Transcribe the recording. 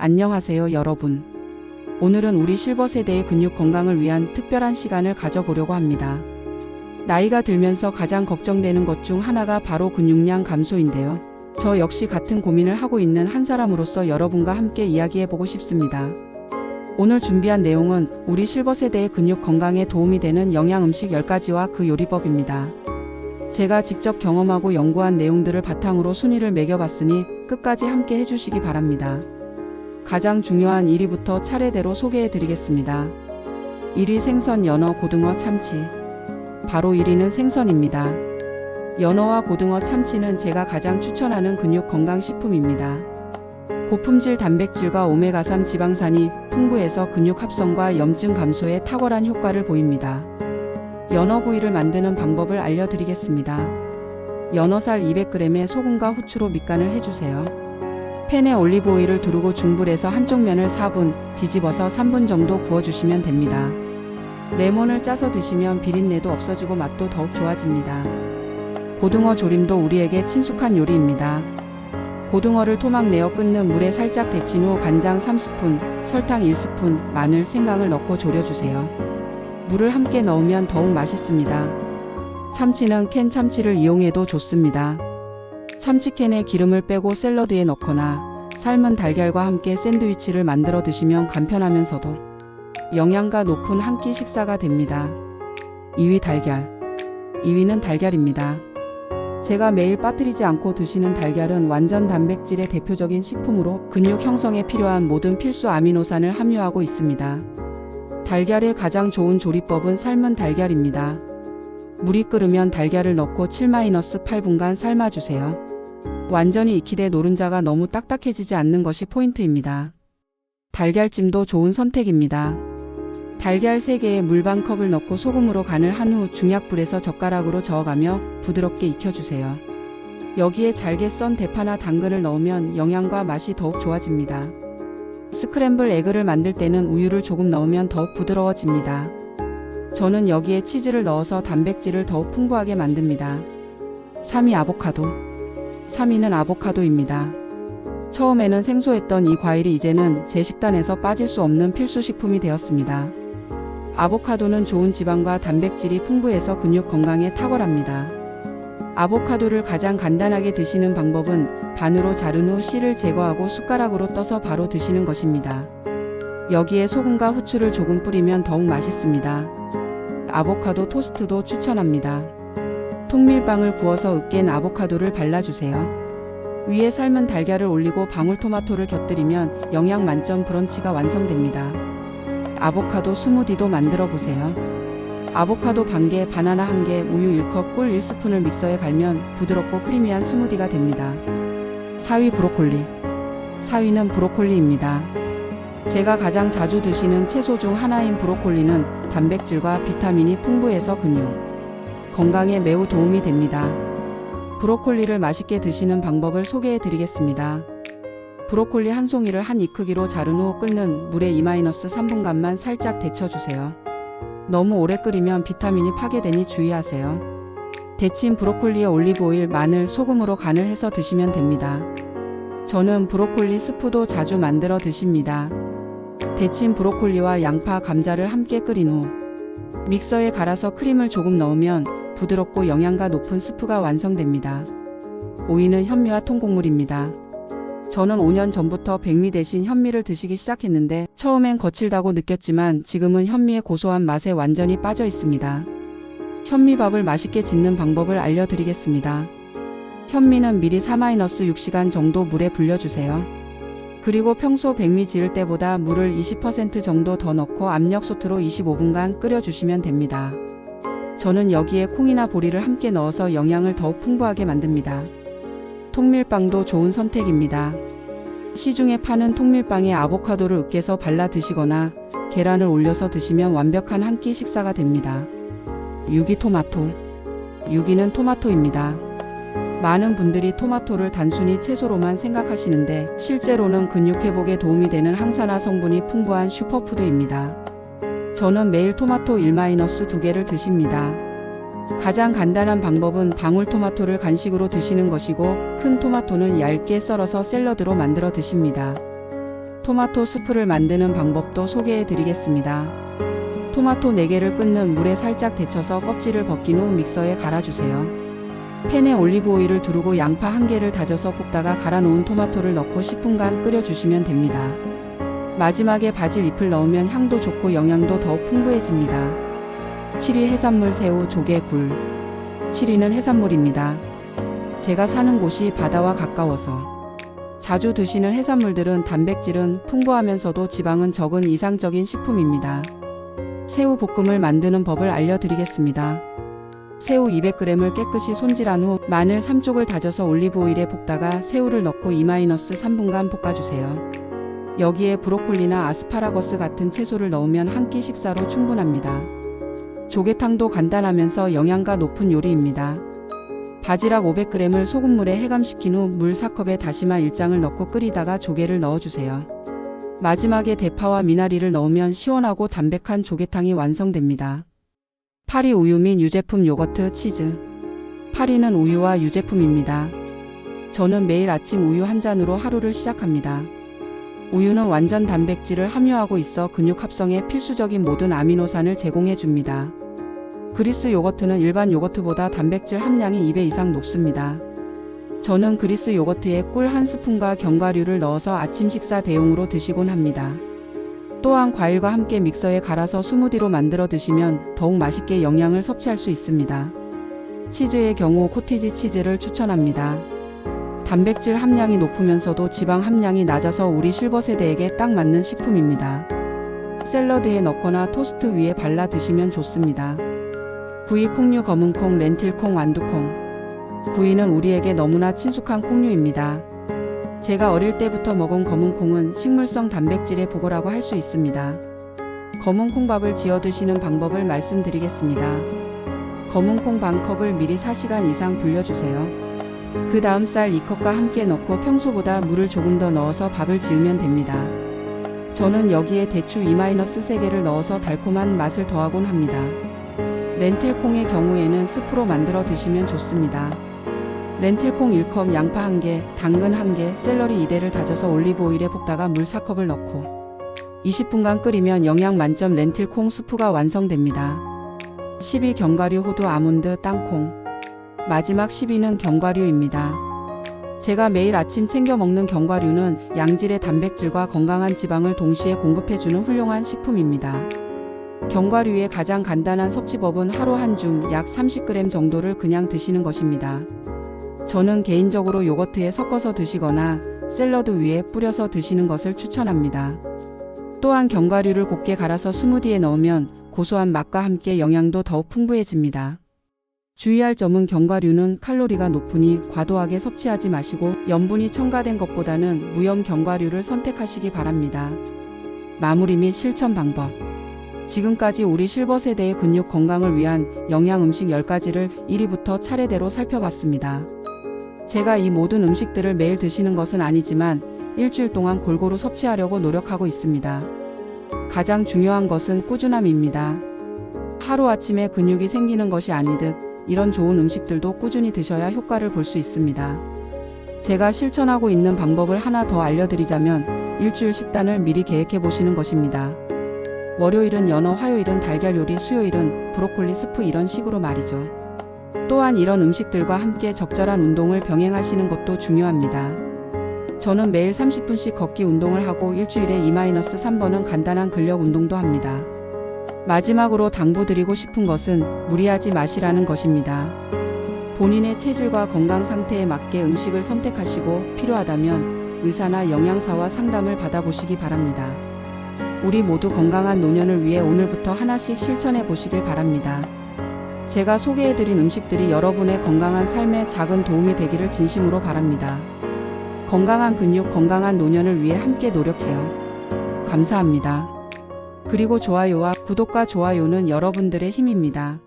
안녕하세요 여러분. 오늘은 우리 실버 세대의 근육 건강을 위한 특별한 시간을 가져보려고 합니다. 나이가 들면서 가장 걱정되는 것 중 하나가 바로 근육량 감소인데요. 저 역시 같은 고민을 하고 있는 한 사람으로서 여러분과 함께 이야기해보고 싶습니다. 오늘 준비한 내용은 우리 실버 세대의 근육 건강에 도움이 되는 영양 음식 10가지와 그 요리법입니다. 제가 직접 경험하고 연구한 내용들을 바탕으로 순위를 매겨봤으니 끝까지 함께 해주시기 바랍니다. 가장 중요한 1위부터 차례대로 소개해드리겠습니다. 1위 생선, 연어, 고등어, 참치. 바로 1위는 생선입니다. 연어와 고등어, 참치는 제가 가장 추천하는 근육 건강 식품입니다. 고품질 단백질과 오메가3 지방산이 풍부해서 근육 합성과 염증 감소에 탁월한 효과를 보입니다. 연어 구이를 만드는 방법을 알려드리겠습니다. 연어살 200g에 소금과 후추로 밑간을 해주세요. 팬에 올리브 오일을 두르고 중불에서 한쪽 면을 4분, 뒤집어서 3분 정도 구워주시면 됩니다. 레몬을 짜서 드시면 비린내도 없어지고 맛도 더욱 좋아집니다. 고등어 조림도 우리에게 친숙한 요리입니다. 고등어를 토막 내어 끓는 물에 살짝 데친 후 간장 3스푼, 설탕 1스푼, 마늘, 생강을 넣고 졸여주세요. 물을 함께 넣으면 더욱 맛있습니다. 참치는 캔 참치를 이용해도 좋습니다. 참치캔에 기름을 빼고 샐러드에 넣거나 삶은 달걀과 함께 샌드위치를 만들어 드시면 간편하면서도 영양가 높은 한 끼 식사가 됩니다. 2위 달걀. 2위는 달걀입니다. 제가 매일 빠뜨리지 않고 드시는 달걀은 완전 단백질의 대표적인 식품으로 근육 형성에 필요한 모든 필수 아미노산을 함유하고 있습니다. 달걀의 가장 좋은 조리법은 삶은 달걀입니다. 물이 끓으면 달걀을 넣고 7-8분간 삶아주세요. 완전히 익히되 노른자가 너무 딱딱해지지 않는 것이 포인트입니다. 달걀찜도 좋은 선택입니다. 달걀 3개에 물 반 컵을 넣고 소금으로 간을 한 후 중약불에서 젓가락으로 저어가며 부드럽게 익혀주세요. 여기에 잘게 썬 대파나 당근을 넣으면 영양과 맛이 더욱 좋아집니다. 스크램블 에그를 만들 때는 우유를 조금 넣으면 더욱 부드러워집니다. 저는 여기에 치즈를 넣어서 단백질을 더욱 풍부하게 만듭니다. 3위 아보카도. 3위는 아보카도입니다. 처음에는 생소했던 이 과일이 이제는 제 식단에서 빠질 수 없는 필수 식품이 되었습니다. 아보카도는 좋은 지방과 단백질이 풍부해서 근육 건강에 탁월합니다. 아보카도를 가장 간단하게 드시는 방법은 반으로 자른 후 씨를 제거하고 숟가락으로 떠서 바로 드시는 것입니다. 여기에 소금과 후추를 조금 뿌리면 더욱 맛있습니다. 아보카도 토스트도 추천합니다. 통밀빵을 구워서 으깬 아보카도를 발라주세요. 위에 삶은 달걀을 올리고 방울토마토를 곁들이면 영양 만점 브런치가 완성됩니다. 아보카도 스무디도 만들어 보세요. 아보카도 반개, 바나나 1개, 우유 1컵, 꿀 1스푼을 믹서에 갈면 부드럽고 크리미한 스무디가 됩니다. 4위 브로콜리. 4위는 브로콜리입니다. 제가 가장 자주 드시는 채소 중 하나인 브로콜리는 단백질과 비타민이 풍부해서 근육 건강에 매우 도움이 됩니다. 브로콜리를 맛있게 드시는 방법을 소개해 드리겠습니다. 브로콜리 한 송이를 한 입 크기로 자른 후 끓는 물에 2-3분간만 살짝 데쳐주세요. 너무 오래 끓이면 비타민이 파괴되니 주의하세요. 데친 브로콜리에 올리브 오일, 마늘, 소금으로 간을 해서 드시면 됩니다. 저는 브로콜리 스프도 자주 만들어 드십니다. 데친 브로콜리와 양파, 감자를 함께 끓인 후 믹서에 갈아서 크림을 조금 넣으면 부드럽고 영양가 높은 스프가 완성됩니다. 5위는 현미와 통곡물입니다. 저는 5년 전부터 백미 대신 현미를 드시기 시작했는데 처음엔 거칠다고 느꼈지만 지금은 현미의 고소한 맛에 완전히 빠져 있습니다. 현미밥을 맛있게 짓는 방법을 알려드리겠습니다. 현미는 미리 4-6시간 정도 물에 불려주세요. 그리고 평소 백미 지을 때보다 물을 20% 정도 더 넣고 압력솥으로 25분간 끓여주시면 됩니다. 저는 여기에 콩이나 보리를 함께 넣어서 영양을 더욱 풍부하게 만듭니다. 통밀빵도 좋은 선택입니다. 시중에 파는 통밀빵에 아보카도를 으깨서 발라 드시거나 계란을 올려서 드시면 완벽한 한 끼 식사가 됩니다. 6위 토마토. 6위는 토마토입니다. 많은 분들이 토마토를 단순히 채소로만 생각하시는데 실제로는 근육 회복에 도움이 되는 항산화 성분이 풍부한 슈퍼푸드입니다. 저는 매일 토마토 1-2개를 드십니다. 가장 간단한 방법은 방울토마토를 간식으로 드시는 것이고 큰 토마토는 얇게 썰어서 샐러드로 만들어 드십니다. 토마토 스프를 만드는 방법도 소개해 드리겠습니다. 토마토 4개를 끓는 물에 살짝 데쳐서 껍질을 벗긴 후 믹서에 갈아주세요. 팬에 올리브 오일을 두르고 양파 1개를 다져서 볶다가 갈아 놓은 토마토를 넣고 10분간 끓여주시면 됩니다. 마지막에 바질 잎을 넣으면 향도 좋고 영양도 더욱 풍부해집니다. 7위 해산물 새우, 조개, 굴. 7위는 해산물입니다. 제가 사는 곳이 바다와 가까워서 자주 드시는 해산물들은 단백질은 풍부하면서도 지방은 적은 이상적인 식품입니다. 새우 볶음을 만드는 법을 알려드리겠습니다. 새우 200g을 깨끗이 손질한 후 마늘 3쪽을 다져서 올리브 오일에 볶다가 새우를 넣고 2-3분간 볶아주세요. 여기에 브로콜리나 아스파라거스 같은 채소를 넣으면 한 끼 식사로 충분합니다. 조개탕도 간단하면서 영양가 높은 요리입니다. 바지락 500g을 소금물에 해감시킨 후 물 4컵에 다시마 1장을 넣고 끓이다가 조개를 넣어주세요. 마지막에 대파와 미나리를 넣으면 시원하고 담백한 조개탕이 완성됩니다. 8위 우유 및 유제품 요거트, 치즈. 8위는 우유와 유제품입니다. 저는 매일 아침 우유 한 잔으로 하루를 시작합니다. 우유는 완전 단백질을 함유하고 있어 근육 합성에 필수적인 모든 아미노산을 제공해 줍니다. 그리스 요거트는 일반 요거트보다 단백질 함량이 2배 이상 높습니다. 저는 그리스 요거트에 꿀 1스푼과 견과류를 넣어서 아침 식사 대용으로 드시곤 합니다. 또한 과일과 함께 믹서에 갈아서 스무디로 만들어 드시면 더욱 맛있게 영양을 섭취할 수 있습니다. 치즈의 경우 코티지 치즈를 추천합니다. 단백질 함량이 높으면서도 지방 함량이 낮아서 우리 실버 세대에게 딱 맞는 식품입니다. 샐러드에 넣거나 토스트 위에 발라 드시면 좋습니다. 9위 콩류, 검은콩, 렌틸콩, 완두콩. 9위는 우리에게 너무나 친숙한 콩류입니다. 제가 어릴 때부터 먹은 검은콩은 식물성 단백질의 보고라고 할 수 있습니다. 검은콩밥을 지어 드시는 방법을 말씀드리겠습니다. 검은콩 반컵을 미리 4시간 이상 불려주세요. 그 다음 쌀 2컵과 함께 넣고 평소보다 물을 조금 더 넣어서 밥을 지으면 됩니다. 저는 여기에 대추 2-3개를 넣어서 달콤한 맛을 더하곤 합니다. 렌틸콩의 경우에는 스프로 만들어 드시면 좋습니다. 렌틸콩 1컵, 양파 1개, 당근 1개, 샐러리 2대를 다져서 올리브 오일에 볶다가 물 4컵을 넣고 20분간 끓이면 영양 만점 렌틸콩 수프가 완성됩니다. 10위 견과류, 호두, 아몬드, 땅콩. 마지막 10위는 견과류입니다. 제가 매일 아침 챙겨 먹는 견과류는 양질의 단백질과 건강한 지방을 동시에 공급해주는 훌륭한 식품입니다. 견과류의 가장 간단한 섭취법은 하루 한 줌 약 30g 정도를 그냥 드시는 것입니다. 저는 개인적으로 요거트에 섞어서 드시거나 샐러드 위에 뿌려서 드시는 것을 추천합니다. 또한 견과류를 곱게 갈아서 스무디에 넣으면 고소한 맛과 함께 영양도 더욱 풍부해집니다. 주의할 점은 견과류는 칼로리가 높으니 과도하게 섭취하지 마시고 염분이 첨가된 것보다는 무염 견과류를 선택하시기 바랍니다. 마무리 및 실천 방법. 지금까지 우리 실버 세대의 근육 건강을 위한 영양 음식 10가지를 1위부터 차례대로 살펴봤습니다. 제가 이 모든 음식들을 매일 드시는 것은 아니지만 일주일 동안 골고루 섭취하려고 노력하고 있습니다. 가장 중요한 것은 꾸준함입니다. 하루아침에 근육이 생기는 것이 아니듯 이런 좋은 음식들도 꾸준히 드셔야 효과를 볼 수 있습니다. 제가 실천하고 있는 방법을 하나 더 알려드리자면 일주일 식단을 미리 계획해 보시는 것입니다. 월요일은 연어, 화요일은 달걀 요리, 수요일은 브로콜리 스프, 이런 식으로 말이죠. 또한 이런 음식들과 함께 적절한 운동을 병행하시는 것도 중요합니다. 저는 매일 30분씩 걷기 운동을 하고 일주일에 2-3번은 간단한 근력 운동도 합니다. 마지막으로 당부드리고 싶은 것은 무리하지 마시라는 것입니다. 본인의 체질과 건강 상태에 맞게 음식을 선택하시고 필요하다면 의사나 영양사와 상담을 받아보시기 바랍니다. 우리 모두 건강한 노년을 위해 오늘부터 하나씩 실천해 보시길 바랍니다. 제가 소개해드린 음식들이 여러분의 건강한 삶에 작은 도움이 되기를 진심으로 바랍니다. 건강한 근육, 건강한 노년을 위해 함께 노력해요. 감사합니다. 그리고 좋아요와 구독과 좋아요는 여러분들의 힘입니다.